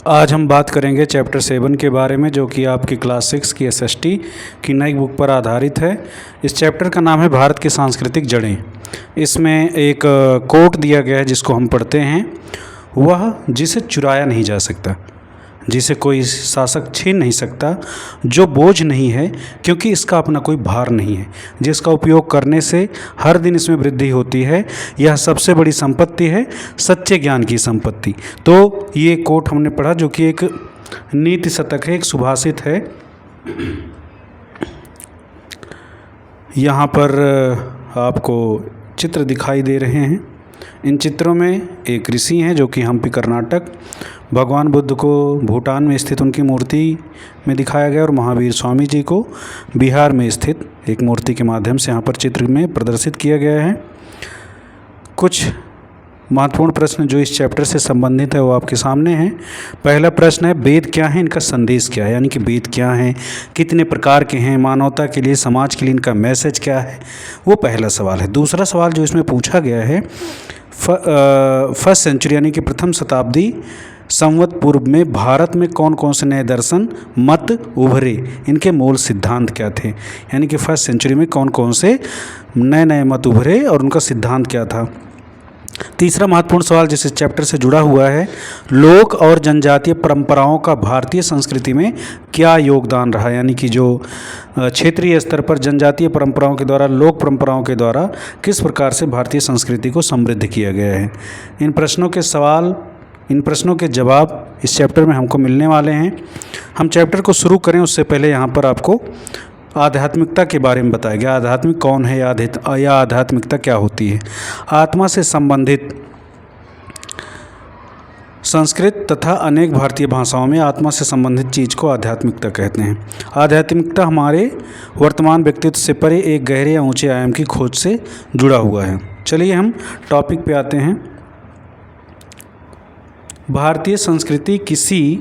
आज हम बात करेंगे चैप्टर 7 के बारे में, जो कि आपकी क्लास 6 की एसएसटी की नई बुक पर आधारित है। इस चैप्टर का नाम है भारत की सांस्कृतिक जड़ें। इसमें एक कोट दिया गया है जिसको हम पढ़ते हैं। वह जिसे चुराया नहीं जा सकता, जिसे कोई शासक छीन नहीं सकता, जो बोझ नहीं है क्योंकि इसका अपना कोई भार नहीं है, जिसका उपयोग करने से हर दिन इसमें वृद्धि होती है, यह सबसे बड़ी संपत्ति है, सच्चे ज्ञान की संपत्ति। तो ये कोट हमने पढ़ा जो कि एक नीति शतक है, एक सुभाषित है। यहाँ पर आपको चित्र दिखाई दे रहे हैं। इन चित्रों में एक ऋषि हैं जो कि हम्पी कर्नाटक, भगवान बुद्ध को भूटान में स्थित उनकी मूर्ति में दिखाया गया और महावीर स्वामी जी को बिहार में स्थित एक मूर्ति के माध्यम से यहाँ पर चित्र में प्रदर्शित किया गया है। कुछ महत्वपूर्ण प्रश्न जो इस चैप्टर से संबंधित है वो आपके सामने हैं। पहला प्रश्न है, वेद क्या है, इनका संदेश क्या है, यानी कि वेद क्या हैं, कितने प्रकार के हैं, मानवता के लिए, समाज के लिए इनका मैसेज क्या है, वो पहला सवाल है। दूसरा सवाल जो इसमें पूछा गया है, फर्स्ट सेंचुरी यानी कि प्रथम शताब्दी संवत पूर्व में भारत में कौन कौन से नए दर्शन मत उभरे, इनके मूल सिद्धांत क्या थे, यानी कि फर्स्ट सेंचुरी में कौन कौन से नए नए मत उभरे और उनका सिद्धांत क्या था। तीसरा महत्वपूर्ण सवाल जिस चैप्टर से जुड़ा हुआ है, लोक और जनजातीय परंपराओं का भारतीय संस्कृति में क्या योगदान रहा, यानी कि जो क्षेत्रीय स्तर पर जनजातीय परंपराओं के द्वारा, लोक परंपराओं के द्वारा किस प्रकार से भारतीय संस्कृति को समृद्ध किया गया है। इन प्रश्नों के जवाब इस चैप्टर में हमको मिलने वाले हैं। हम चैप्टर को शुरू करें उससे पहले यहाँ पर आपको आध्यात्मिकता के बारे में बताया गया। आध्यात्मिक कौन है या आध्यात्मिकता क्या होती है। आत्मा से संबंधित संस्कृत तथा अनेक भारतीय भाषाओं में आत्मा से संबंधित चीज़ को आध्यात्मिकता कहते हैं। आध्यात्मिकता हमारे वर्तमान व्यक्तित्व से परे एक गहरे या ऊंचे आयाम की खोज से जुड़ा हुआ है। चलिए हम टॉपिक पे आते हैं। भारतीय संस्कृति किसी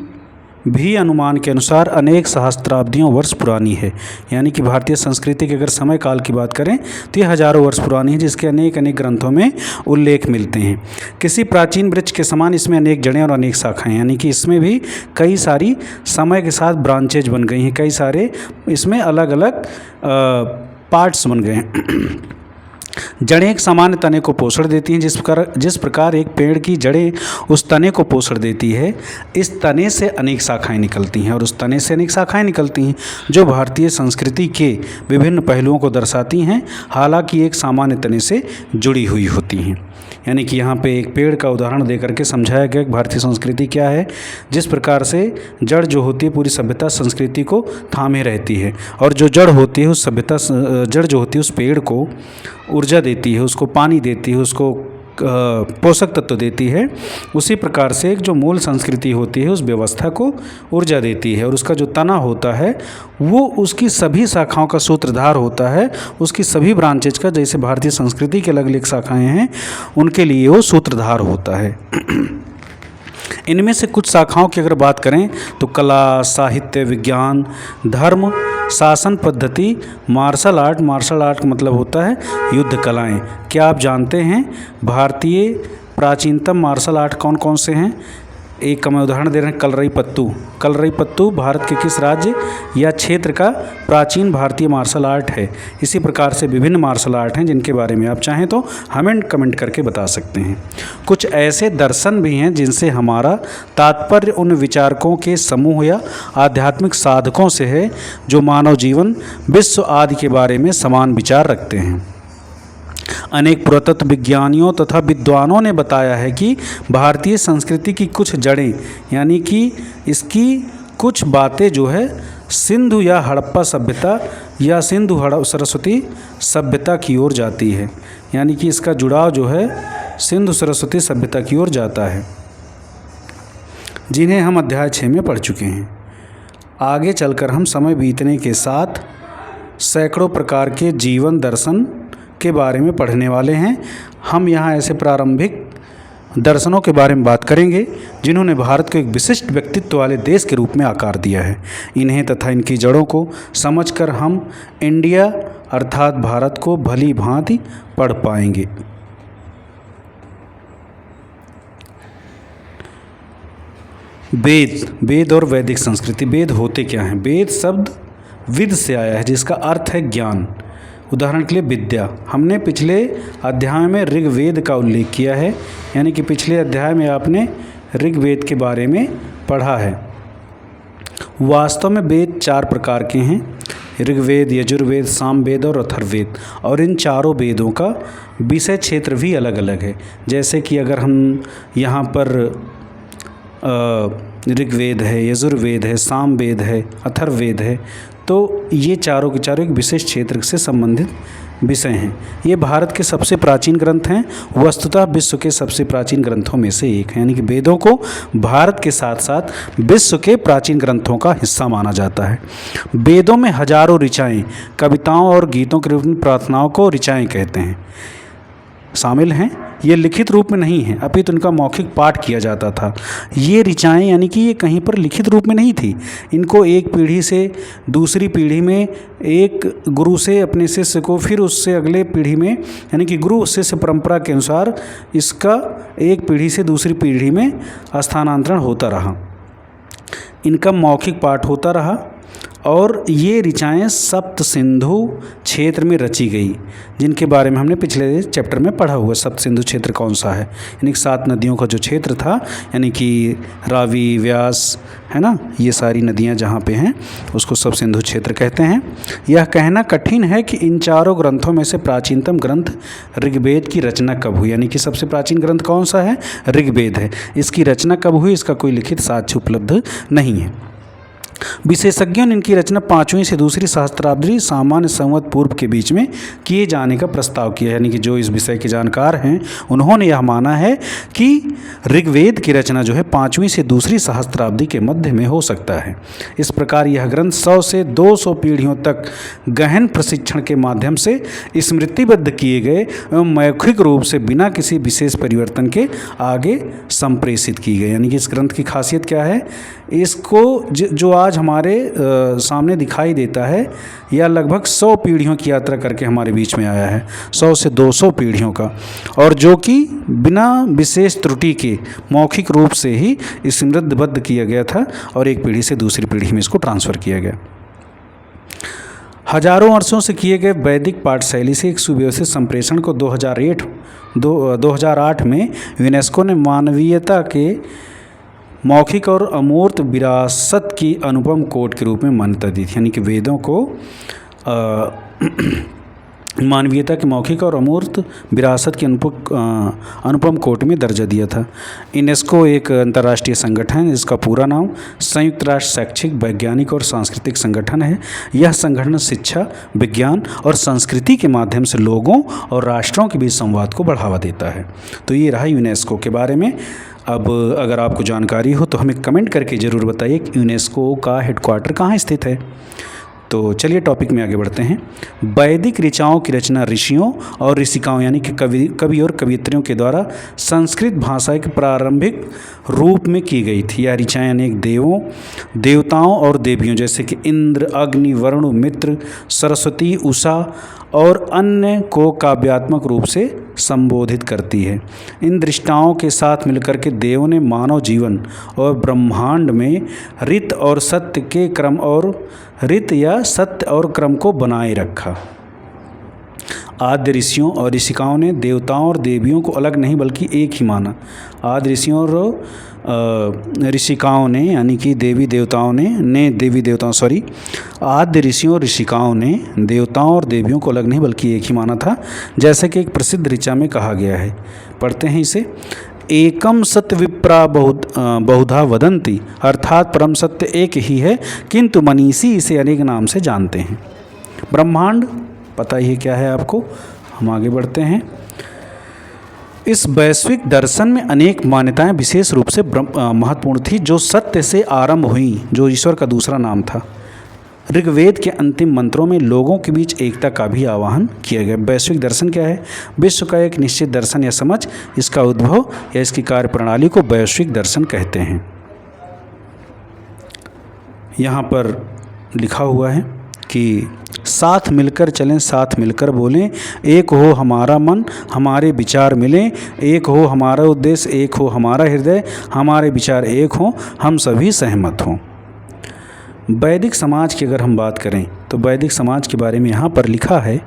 भी अनुमान के अनुसार अनेक सहस्त्राब्दियों वर्ष पुरानी है, यानी कि भारतीय संस्कृति के अगर समय काल की बात करें तो ये हजारों वर्ष पुरानी है, जिसके अनेक अनेक ग्रंथों में उल्लेख मिलते हैं। किसी प्राचीन वृक्ष के समान इसमें अनेक जड़ें और अनेक शाखाएं, यानी कि इसमें भी कई सारी समय के साथ ब्रांचेज बन गई हैं, कई सारे इसमें अलग अलग पार्ट्स बन गए हैं। जड़ें एक सामान्य तने को पोषण देती हैं। जिस प्रकार एक पेड़ की जड़ें उस तने को पोषण देती है, इस तने से अनेक शाखाएं निकलती हैं और उस तने से अनेक शाखाएं निकलती हैं जो भारतीय संस्कृति के विभिन्न पहलुओं को दर्शाती हैं, हालांकि एक सामान्य तने से जुड़ी हुई होती हैं। यानी कि यहाँ पे एक पेड़ का उदाहरण देकर के समझाया गया कि भारतीय संस्कृति क्या है। जिस प्रकार से जड़ जो होती है पूरी सभ्यता संस्कृति को थामे रहती है, और जो जड़ होती है उस सभ्यता जड़ जो होती है उस पेड़ को ऊर्जा देती है, उसको पानी देती है, उसको पोषक तत्व देती है। उसी प्रकार से एक जो मूल संस्कृति होती है उस व्यवस्था को ऊर्जा देती है, और उसका जो तना होता है वो उसकी सभी शाखाओं का सूत्रधार होता है, उसकी सभी ब्रांचेज का, जैसे भारतीय संस्कृति के अलग अलग शाखाएं हैं उनके लिए वो सूत्रधार होता है। इनमें से कुछ शाखाओं की अगर बात करें तो कला, साहित्य, विज्ञान, धर्म, शासन पद्धति, मार्शल आर्ट का मतलब होता है युद्ध कलाएं। क्या आप जानते हैं भारतीय प्राचीनतम मार्शल आर्ट कौन कौन से हैं? एक का मैं उदाहरण दे रहे हैं, कलरईपत्तू भारत के किस राज्य या क्षेत्र का प्राचीन भारतीय मार्शल आर्ट है। इसी प्रकार से विभिन्न मार्शल आर्ट हैं जिनके बारे में आप चाहें तो हमें कमेंट करके बता सकते हैं। कुछ ऐसे दर्शन भी हैं जिनसे हमारा तात्पर्य उन विचारकों के समूह या आध्यात्मिक साधकों से है जो मानव जीवन, विश्व आदि के बारे में समान विचार रखते हैं। अनेक पुरातत्व विज्ञानियों तथा विद्वानों ने बताया है कि भारतीय संस्कृति की कुछ जड़ें, यानी कि इसकी कुछ बातें जो है सिंधु या हड़प्पा सभ्यता या सिंधु सरस्वती सभ्यता की ओर जाती है, यानी कि इसका जुड़ाव जो है सिंधु सरस्वती सभ्यता की ओर जाता है, जिन्हें हम अध्याय 6 में पढ़ चुके हैं। आगे चलकर हम समय बीतने के साथ सैकड़ों प्रकार के जीवन दर्शन के बारे में पढ़ने वाले हैं। हम यहाँ ऐसे प्रारंभिक दर्शनों के बारे में बात करेंगे जिन्होंने भारत को एक विशिष्ट व्यक्तित्व वाले देश के रूप में आकार दिया है। इन्हें तथा इनकी जड़ों को समझकर हम इंडिया अर्थात भारत को भली भांति पढ़ पाएंगे। वेद और वैदिक संस्कृति। वेद होते क्या हैं? वेद शब्द विद से आया है जिसका अर्थ है ज्ञान। उदाहरण के लिए विद्या। हमने पिछले अध्याय में ऋग्वेद का उल्लेख किया है, यानी कि पिछले अध्याय में आपने ऋग्वेद के बारे में पढ़ा है। वास्तव में वेद 4 प्रकार के हैं, ऋग्वेद, यजुर्वेद, सामवेद और अथर्ववेद। और इन चारों वेदों का विषय क्षेत्र भी अलग अलग है। जैसे कि अगर हम यहाँ पर ऋग्वेद है, यजुर्वेद है, सामवेद है, अथर्ववेद है, तो ये चारों के चारों एक विशेष क्षेत्र से संबंधित विषय हैं। ये भारत के सबसे प्राचीन ग्रंथ हैं, वस्तुतः विश्व के सबसे प्राचीन ग्रंथों में से एक है। यानी कि वेदों को भारत के साथ साथ विश्व के प्राचीन ग्रंथों का हिस्सा माना जाता है। वेदों में हजारों ऋचाएँ, कविताओं और गीतों के रूप में प्रार्थनाओं को ऋचाएँ कहते हैं, शामिल हैं। ये लिखित रूप में नहीं है, अपितु उनका मौखिक पाठ किया जाता था। ये ऋचाएँ यानी कि ये कहीं पर लिखित रूप में नहीं थी। इनको एक पीढ़ी से दूसरी पीढ़ी में, एक गुरु से अपने शिष्य को, फिर उससे अगले पीढ़ी में, यानी कि गुरु शिष्य परंपरा के अनुसार इसका एक पीढ़ी से दूसरी पीढ़ी में स्थानांतरण होता रहा। इनका मौखिक पाठ होता रहा और ये ऋचाएँ सप्त सिंधु क्षेत्र में रची गई, जिनके बारे में हमने पिछले चैप्टर में पढ़ा हुआ। सप्त सिंधु क्षेत्र कौन सा है? यानी कि 7 नदियों का जो क्षेत्र था, यानी कि रावी, व्यास, है ना, ये सारी नदियाँ जहाँ पे हैं उसको सप्त सिंधु क्षेत्र कहते हैं। यह कहना कठिन है कि इन चारों ग्रंथों में से प्राचीनतम ग्रंथ ऋग्वेद की रचना कब हुई। यानी कि सबसे प्राचीन ग्रंथ कौन सा है? ऋग्वेद है। इसकी रचना कब हुई, इसका कोई लिखित साक्ष्य उपलब्ध नहीं है। विशेषज्ञों ने इनकी रचना 5वीं से दूसरी सहस्त्राब्दी सामान्य संवत पूर्व के बीच में किए जाने का प्रस्ताव किया। यानी कि जो इस विषय के जानकार हैं उन्होंने यह माना है कि ऋग्वेद की रचना जो है 5वीं से दूसरी सहस्त्राब्दी के मध्य में हो सकता है। इस प्रकार यह ग्रंथ 100 से 200 पीढ़ियों तक गहन प्रशिक्षण के माध्यम से स्मृतिबद्ध किए गए एवं मौखिक रूप से बिना किसी विशेष परिवर्तन के आगे संप्रेषित की गई। यानी कि इस ग्रंथ की खासियत क्या है? इसको जो आज हमारे सामने दिखाई देता है, यह लगभग 100 पीढ़ियों की यात्रा करके हमारे बीच में आया है, 100 से 200 पीढ़ियों का, और जो कि बिना विशेष त्रुटि के मौखिक रूप से ही स्मृतिबद्ध किया गया था और एक पीढ़ी से दूसरी पीढ़ी में इसको ट्रांसफ़र किया गया। हजारों वर्षों से किए गए वैदिक पाठशैली से एक सुव्यवस्थित संप्रेषण को 2008 में यूनेस्को ने मानवीयता के मौखिक और अमूर्त विरासत की अनुपम कोट के रूप में मान्यता दी थी। यानी कि वेदों को मानवीयता के मौखिक और अमूर्त विरासत की अनुपम कोट में दर्जा दिया था। यूनेस्को एक अंतर्राष्ट्रीय संगठन है जिसका पूरा नाम संयुक्त राष्ट्र शैक्षिक, वैज्ञानिक और सांस्कृतिक संगठन है। यह संगठन शिक्षा, विज्ञान और संस्कृति के माध्यम से लोगों और राष्ट्रों के बीच संवाद को बढ़ावा देता है। तो ये रहा यूनेस्को के बारे में। अब अगर आपको जानकारी हो तो हमें कमेंट करके ज़रूर बताइए कि यूनेस्को का हेडक्वार्टर कहाँ स्थित है। तो चलिए टॉपिक में आगे बढ़ते हैं। वैदिक ऋचाओं की रचना ऋषियों और ऋषिकाओं यानी कि कवि और कवियत्रियों के द्वारा संस्कृत भाषा के प्रारंभिक रूप में की गई थी। यह ऋचाएँ अनेक देवताओं और देवियों जैसे कि इंद्र, अग्नि, वरुण, मित्र, सरस्वती, उषा और अन्य को काव्यात्मक रूप से संबोधित करती है। इन दृष्टाओं के साथ मिलकर के देवों ने मानव जीवन और ब्रह्मांड में ऋत या सत्य और क्रम को बनाए रखा। आद्य ऋषियों और ऋषिकाओं ने देवताओं और देवियों को अलग नहीं बल्कि एक ही माना। आद्य ऋषियों और ऋषिकाओं ने यानी कि आद्य ऋषियों और ऋषिकाओं ने देवताओं और देवियों को अलग नहीं बल्कि एक ही माना था। जैसे कि एक प्रसिद्ध ऋचा में कहा गया है, पढ़ते हैं इसे। एकम सत्य विप्रा बहुधा वदंती, अर्थात परम सत्य एक ही है किंतु मनीषी इसे अनेक नाम से जानते हैं। ब्रह्मांड पता ही क्या है आपको, हम आगे बढ़ते हैं। इस वैश्विक दर्शन में अनेक मान्यताएं विशेष रूप से महत्वपूर्ण थी जो सत्य से आरंभ हुई, जो ईश्वर का दूसरा नाम था। ऋग्वेद के अंतिम मंत्रों में लोगों के बीच एकता का भी आह्वान किया गया। वैश्विक दर्शन क्या है? विश्व का एक निश्चित दर्शन या समझ, इसका उद्भव या इसकी कार्य प्रणाली को वैश्विक दर्शन कहते हैं। यहाँ पर लिखा हुआ है कि साथ मिलकर चलें, साथ मिलकर बोलें, एक हो हमारा मन, हमारे विचार मिलें, एक हो हमारा उद्देश्य, एक हो हमारा हृदय, हमारे विचार एक हों, हम सभी सहमत हों। वैदिक समाज की अगर हम बात करें तो वैदिक समाज के बारे में यहाँ पर लिखा है,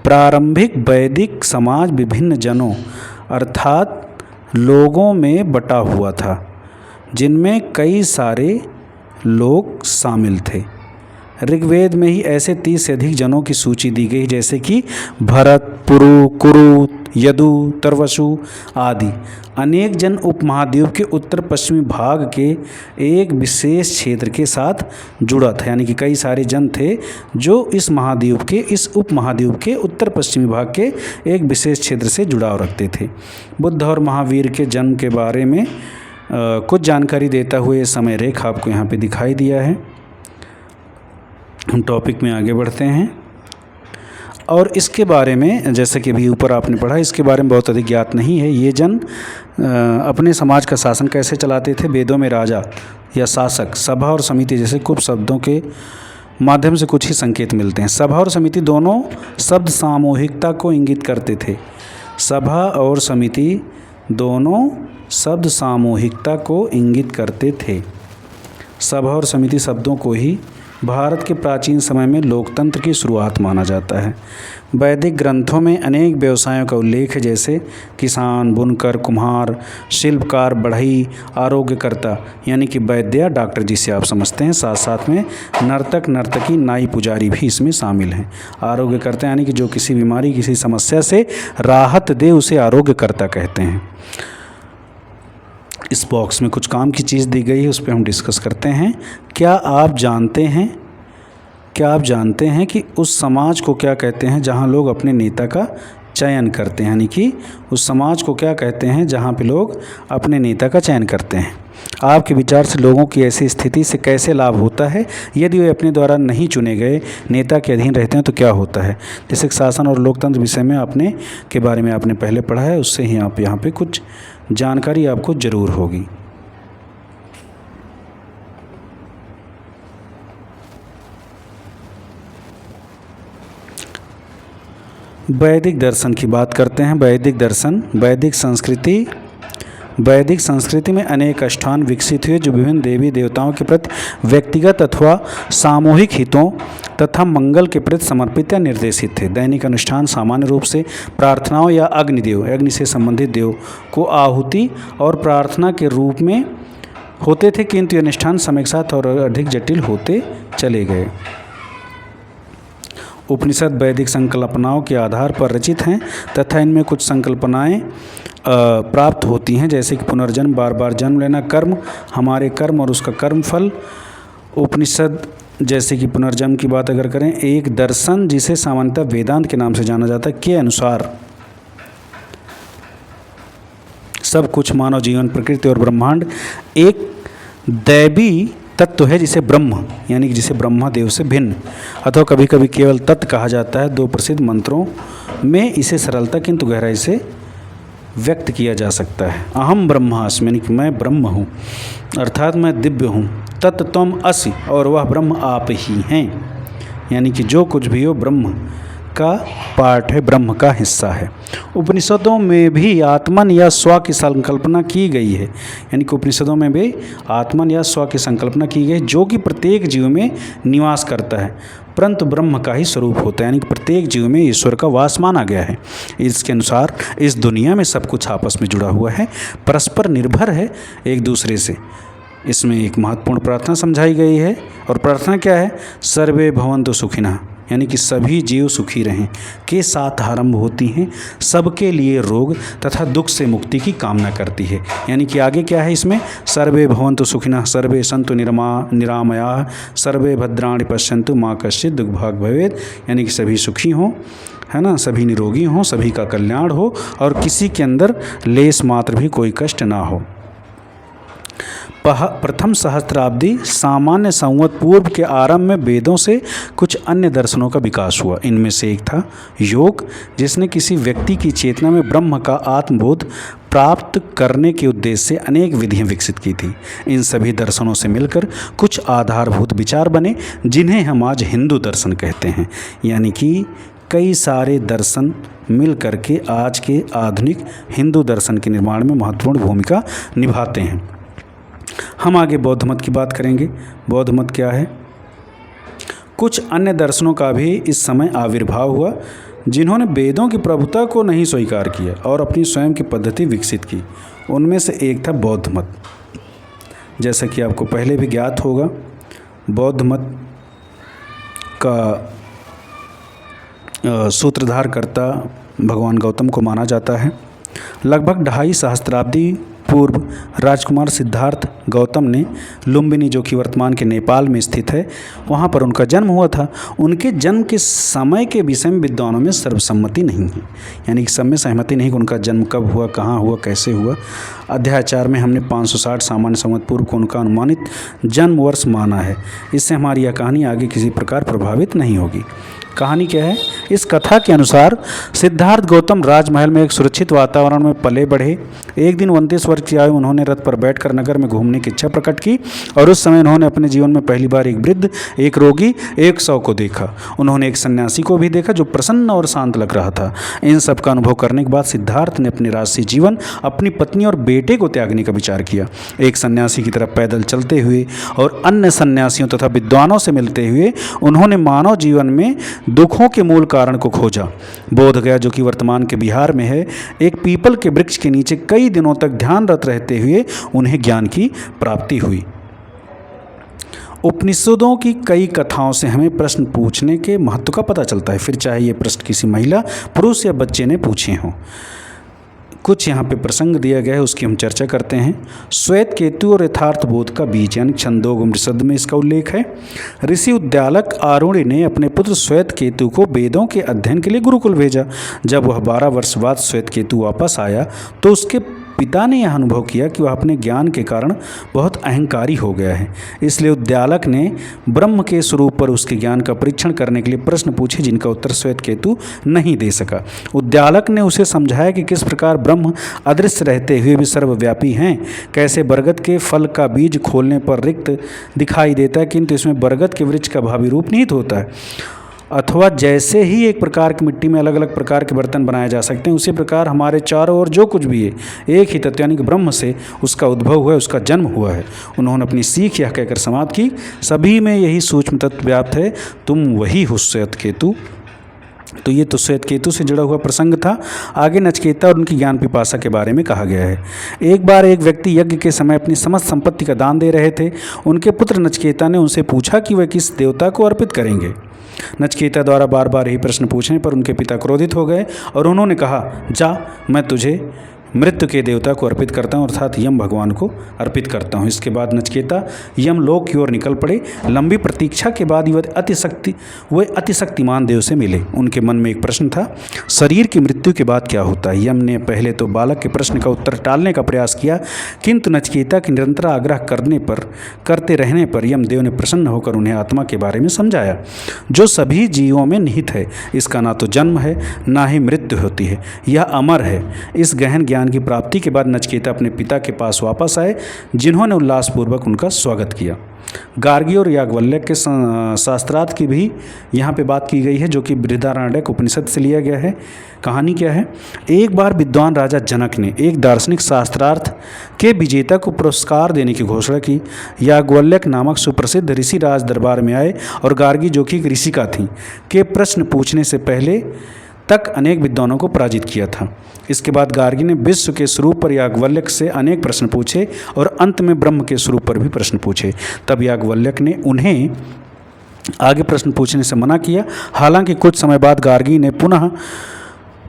प्रारंभिक वैदिक समाज विभिन्न जनों अर्थात लोगों में बटा हुआ था, जिनमें कई सारे लोग शामिल थे। ऋग्वेद में ही ऐसे 30 से अधिक जनों की सूची दी गई, जैसे कि भरत, पुरु, कुरु, यदु, तरवसु आदि। अनेक जन उपमहाद्वीप के उत्तर पश्चिमी भाग के एक विशेष क्षेत्र के साथ जुड़ा था, यानी कि कई सारे जन थे जो इस उपमहाद्वीप के उत्तर पश्चिमी भाग के एक विशेष क्षेत्र से जुड़ाव रखते थे। बुद्ध और महावीर के जन्म के बारे में कुछ जानकारी देता हुए समय रेख आपको यहाँ पे दिखाई दिया है। हम टॉपिक में आगे बढ़ते हैं और इसके बारे में, जैसे कि अभी ऊपर आपने पढ़ा, इसके बारे में बहुत अधिक ज्ञात नहीं है। ये जन अपने समाज का शासन कैसे चलाते थे? वेदों में राजा या शासक, सभा और समिति जैसे कुछ शब्दों के माध्यम से कुछ ही संकेत मिलते हैं। सभा और समिति दोनों शब्द सामूहिकता को इंगित करते थे। सभा और समिति दोनों शब्द सामूहिकता को इंगित करते थे। सभा और समिति शब्दों को ही भारत के प्राचीन समय में लोकतंत्र की शुरुआत माना जाता है। वैदिक ग्रंथों में अनेक व्यवसायों का उल्लेख है, जैसे किसान, बुनकर, कुम्हार, शिल्पकार, बढ़ई, आरोग्यकर्ता यानी कि वैद्य डॉक्टर जिसे आप समझते हैं, साथ साथ में नर्तक, नर्तकी, नाई, पुजारी भी इसमें शामिल हैं। आरोग्यकर्ता यानी कि जो किसी बीमारी, किसी समस्या से राहत दे, उसे आरोग्यकर्ता कहते हैं। इस बॉक्स में कुछ काम की चीज़ दी गई है, उस पर हम डिस्कस करते हैं। क्या आप जानते हैं कि उस समाज को क्या कहते हैं जहां लोग अपने नेता का चयन करते हैं? यानी कि उस समाज को क्या कहते हैं जहां पे लोग अपने नेता का चयन करते हैं? आपके विचार से लोगों की ऐसी स्थिति से कैसे लाभ होता है? यदि वे अपने द्वारा नहीं चुने गए नेता के अधीन रहते हैं तो क्या होता है? जैसे शासन और लोकतंत्र विषय में के बारे में आपने पहले पढ़ा है, उससे ही आप यहाँ पे कुछ जानकारी आपको जरूर होगी। वैदिक दर्शन की बात करते हैं। वैदिक दर्शन, वैदिक संस्कृति में अनेक अनुष्ठान विकसित हुए जो विभिन्न देवी देवताओं के प्रति व्यक्तिगत अथवा सामूहिक हितों तथा मंगल के प्रति समर्पित या निर्देशित थे। दैनिक अनुष्ठान सामान्य रूप से प्रार्थनाओं या अग्नि से संबंधित देव को आहुति और प्रार्थना के रूप में होते थे, किंतु ये अनुष्ठान समय के साथ और अधिक जटिल होते चले गए। उपनिषद वैदिक संकल्पनाओं के आधार पर रचित हैं तथा इनमें कुछ संकल्पनाएं प्राप्त होती हैं, जैसे कि पुनर्जन्म, बार बार जन्म लेना, कर्म, हमारे कर्म और उसका कर्म फल। उपनिषद जैसे कि पुनर्जन्म की बात अगर करें, एक दर्शन जिसे सामान्यतः वेदांत के नाम से जाना जाता है, के अनुसार सब कुछ, मानव जीवन, प्रकृति और ब्रह्मांड एक दैवी तत्व है जिसे ब्रह्म यानी कि जिसे ब्रह्मा देव से भिन्न अथवा कभी कभी केवल तत्व कहा जाता है। दो प्रसिद्ध मंत्रों में इसे सरलता किंतु गहराई से व्यक्त किया जा सकता है। अहम ब्रह्मास्मि यानी कि मैं ब्रह्म हूँ, अर्थात मैं दिव्य हूँ। तत् त्वम् असि और वह ब्रह्म आप ही हैं, यानी कि जो कुछ भी हो ब्रह्म का पार्ट है, ब्रह्म का हिस्सा है। उपनिषदों में भी आत्मन या स्व की संकल्पना की गई है, यानी कि उपनिषदों में भी आत्मन या स्व की संकल्पना की गई है जो कि प्रत्येक जीव में निवास करता है, परंतु ब्रह्म का ही स्वरूप होता है, यानी कि प्रत्येक जीव में ईश्वर का वास माना गया है। इसके अनुसार इस दुनिया में सब कुछ आपस में जुड़ा हुआ है, परस्पर निर्भर है एक दूसरे से। इसमें एक महत्वपूर्ण प्रार्थना समझाई गई है, और प्रार्थना क्या है? सर्वे भवन्तु सुखिनः, यानी कि सभी जीव सुखी रहें के साथ आरंभ होती हैं। सबके लिए रोग तथा दुख से मुक्ति की कामना करती है, यानी कि आगे क्या है इसमें? सर्वे भवन्तु सुखिनः, सर्वे सन्तु निरामयाः, सर्वे भद्राणि पश्यन्तु मा कश्चित् दुःखभाग् भवेत्, यानी कि सभी सुखी हों, है ना, सभी निरोगी हों, सभी का कल्याण हो और किसी के अंदर लेस मात्र भी कोई कष्ट ना हो। प्रथम सहस्त्राब्दी सामान्य संवत पूर्व के आरंभ में वेदों से कुछ अन्य दर्शनों का विकास हुआ। इनमें से एक था योग, जिसने किसी व्यक्ति की चेतना में ब्रह्म का आत्मबोध प्राप्त करने के उद्देश्य से अनेक विधियां विकसित की थी। इन सभी दर्शनों से मिलकर कुछ आधारभूत विचार बने, जिन्हें हम आज हिंदू दर्शन कहते हैं। यानी कि कई सारे दर्शन मिल करके आज के आधुनिक हिंदू दर्शन के निर्माण में महत्वपूर्ण भूमिका निभाते हैं। हम आगे बौद्ध मत की बात करेंगे। बौद्ध मत क्या है? कुछ अन्य दर्शनों का भी इस समय आविर्भाव हुआ, जिन्होंने वेदों की प्रभुता को नहीं स्वीकार किया और अपनी स्वयं की पद्धति विकसित की। उनमें से एक था बौद्ध मत। जैसा कि आपको पहले भी ज्ञात होगा, बौद्ध मत का सूत्रधारकर्ता भगवान गौतम को माना जाता है। लगभग 2.5 सहस्त्राब्दी पूर्व राजकुमार सिद्धार्थ गौतम ने लुम्बिनी, जो कि वर्तमान के नेपाल में स्थित है, वहाँ पर उनका जन्म हुआ था। उनके जन्म के समय के विषय में विद्वानों में सर्वसम्मति नहीं है, यानी कि सब में सहमति नहीं कि उनका जन्म कब हुआ, कहाँ हुआ, कैसे हुआ। अध्याय 4 में हमने 560 सामान्य संवत पूर्व को उनका अनुमानित जन्म वर्ष माना है। इससे हमारी यह कहानी आगे किसी प्रकार प्रभावित नहीं होगी। कहानी क्या है? इस कथा के अनुसार सिद्धार्थ गौतम राजमहल में एक सुरक्षित वातावरण में पले बढ़े। एक दिन 29 वर्ष की आयु उन्होंने रथ पर बैठकर नगर में घूमने की इच्छा प्रकट की और उस समय उन्होंने अपने जीवन में पहली बार एक वृद्ध, एक रोगी, एक शव को देखा। उन्होंने एक सन्यासी को भी देखा जो प्रसन्न और शांत लग रहा था। इन सब का अनुभव करने के बाद सिद्धार्थ ने अपने राजसी जीवन, अपनी पत्नी और बेटे को त्यागने का विचार किया। एक सन्यासी की तरह पैदल चलते हुए और अन्य सन्यासियों तथा विद्वानों से मिलते हुए उन्होंने मानव जीवन में दुखों के मूल कारण को खोजा। बोधगया, जो कि वर्तमान के बिहार में है, एक पीपल के वृक्ष के नीचे कई दिनों तक ध्यानरत रहते हुए उन्हें ज्ञान की प्राप्ति हुई। उपनिषदों की कई कथाओं से हमें प्रश्न पूछने के महत्व का पता चलता है, फिर चाहे ये प्रश्न किसी महिला, पुरुष या बच्चे ने पूछे हों। कुछ यहाँ पे प्रसंग दिया गया है, उसकी हम चर्चा करते हैं। श्वेत केतु और यथार्थ बोध का बीज, यानी छंदोग उपनिषद में इसका उल्लेख है। ऋषि उद्यालक आरुणि ने अपने पुत्र श्वेत केतु को वेदों के अध्ययन के लिए गुरुकुल भेजा। जब वह 12 वर्ष बाद श्वेत केतु वापस आया तो उसके पिता ने यह अनुभव किया कि वह अपने ज्ञान के कारण बहुत अहंकारी हो गया है। इसलिए उद्यालक ने ब्रह्म के स्वरूप पर उसके ज्ञान का परीक्षण करने के लिए प्रश्न पूछे, जिनका उत्तर श्वेत केतु नहीं दे सका। उद्यालक ने उसे समझाया कि किस प्रकार ब्रह्म अदृश्य रहते हुए भी सर्वव्यापी हैं। कैसे बरगद के फल का बीज खोलने पर रिक्त दिखाई देता है, किंतु इसमें बरगद के वृक्ष का भावी रूप निहित होता है। अथवा जैसे ही एक प्रकार की मिट्टी में अलग अलग प्रकार के बर्तन बनाए जा सकते हैं, उसी प्रकार हमारे चारों ओर जो कुछ भी है एक ही तत्व, यानी कि ब्रह्म से उसका उद्भव हुआ है, उसका जन्म हुआ है। उन्होंने अपनी सीख यह कहकर समाप्त की, सभी में यही सूक्ष्म तत्व व्याप्त है, तुम वही हो श्वेत केतु। तो ये तो श्वेत केतु से जुड़ा हुआ प्रसंग था। आगे नचिकेता और उनकी ज्ञान पिपासा के बारे में कहा गया है। एक बार एक व्यक्ति यज्ञ के समय अपनी समस्त संपत्ति का दान दे रहे थे। उनके पुत्र नचिकेता ने उनसे पूछा कि वह किस देवता को अर्पित करेंगे। नचिकेता द्वारा बार बार यही प्रश्न पूछने पर उनके पिता क्रोधित हो गए और उन्होंने कहा, जा, मैं तुझे मृत्यु के देवता को अर्पित करता हूँ, अर्थात यम भगवान को अर्पित करता हूँ। इसके बाद नचिकेता यम लोक की ओर निकल पड़े। लंबी प्रतीक्षा के बाद वे अतिशक्तिमान देव से मिले। उनके मन में एक प्रश्न था, शरीर की मृत्यु के बाद क्या होता है। यम ने पहले तो बालक के प्रश्न का उत्तर टालने का प्रयास किया, किंतु नचिकेता के निरंतर आग्रह करते रहने पर यमदेव ने प्रसन्न होकर उन्हें आत्मा के बारे में समझाया, जो सभी जीवों में निहित है। इसका ना तो जन्म है, ना ही मृत्यु होती है, यह अमर है। इस गहन ज्ञान की प्राप्ति के बाद नचिकेता अपने पिता के पास वापस आए, जिन्होंने उल्लासपूर्वक उनका स्वागत किया। गार्गी और याज्ञवल्क्य के शास्त्रार्थ की भी यहाँ पे बात की गई है, जो कि बृहदारण्यक उपनिषद से लिया गया है। कहानी क्या है? एक बार विद्वान राजा जनक ने एक दार्शनिक शास्त्रार्थ के विजेता को पुरस्कार देने की घोषणा की। याज्ञवल्क्य नामक सुप्रसिद्ध ऋषि राज दरबार में आए और गार्गी, जो कि एक ऋषिका थी, के प्रश्न पूछने से पहले तक अनेक विद्वानों को पराजित किया था। इसके बाद गार्गी ने विश्व के स्वरूप पर याज्ञवल्क्य से अनेक प्रश्न पूछे और अंत में ब्रह्म के स्वरूप पर भी प्रश्न पूछे। तब याज्ञवल्क्य ने उन्हें आगे प्रश्न पूछने से मना किया। हालांकि कुछ समय बाद गार्गी ने पुनः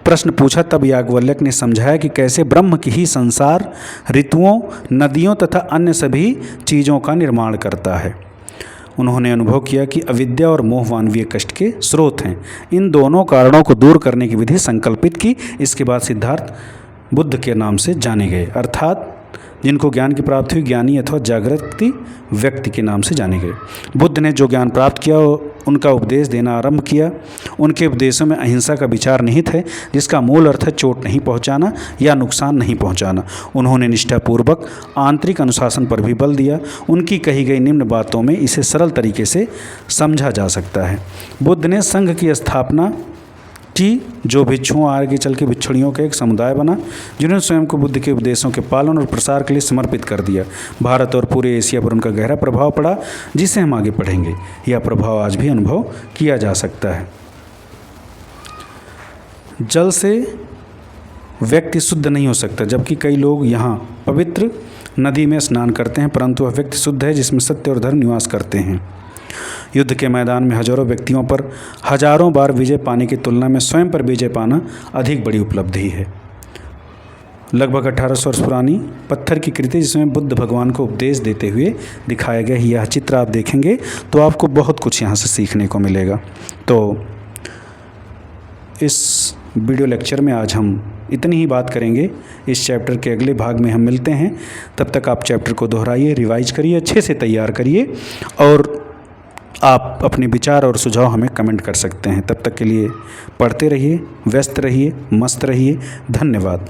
प्रश्न पूछा। तब याज्ञवल्क्य ने समझाया कि कैसे ब्रह्म की ही संसार, ऋतुओं, नदियों तथा अन्य सभी चीज़ों का निर्माण करता है। उन्होंने अनुभव किया कि अविद्या और मोह मानवीय कष्ट के स्रोत हैं। इन दोनों कारणों को दूर करने की विधि संकल्पित की। इसके बाद सिद्धार्थ बुद्ध के नाम से जाने गए, अर्थात जिनको ज्ञान की प्राप्ति हुई ज्ञानी अथवा जागृति व्यक्ति के नाम से जाने गए। बुद्ध ने जो ज्ञान प्राप्त किया उनका उपदेश देना आरंभ किया। उनके उपदेशों में अहिंसा का विचार निहित है, जिसका मूल अर्थ है चोट नहीं पहुंचाना या नुकसान नहीं पहुंचाना। उन्होंने निष्ठापूर्वक आंतरिक अनुशासन पर भी बल दिया। उनकी कही गई निम्न बातों में इसे सरल तरीके से समझा जा सकता है। बुद्ध ने संघ की स्थापना की, जो भिक्षुओं आगे चल के भिक्षुणियों का एक समुदाय बना, जिन्होंने स्वयं को बुद्ध के उपदेशों के पालन और प्रसार के लिए समर्पित कर दिया। भारत और पूरे एशिया पर उनका गहरा प्रभाव पड़ा, जिसे हम आगे पढ़ेंगे। यह प्रभाव आज भी अनुभव किया जा सकता है। जल से व्यक्ति शुद्ध नहीं हो सकता, जबकि कई लोग यहाँ पवित्र नदी में स्नान करते हैं, परंतु वह व्यक्ति शुद्ध है जिसमें सत्य और धर्म निवास करते हैं। युद्ध के मैदान में हजारों व्यक्तियों पर हजारों बार विजय पाने की तुलना में स्वयं पर विजय पाना अधिक बड़ी उपलब्धि है। लगभग 1800 वर्ष पुरानी पत्थर की कृति, जिसमें बुद्ध भगवान को उपदेश देते हुए दिखाया गया। यह चित्र आप देखेंगे तो आपको बहुत कुछ यहाँ से सीखने को मिलेगा। तो इस वीडियो लेक्चर में आज हम इतनी ही बात करेंगे। इस चैप्टर के अगले भाग में हम मिलते हैं। तब तक आप चैप्टर को दोहराइए, रिवाइज करिए, अच्छे से तैयार करिए और आप अपने विचार और सुझाव हमें कमेंट कर सकते हैं। तब तक के लिए पढ़ते रहिए, व्यस्त रहिए, मस्त रहिए। धन्यवाद।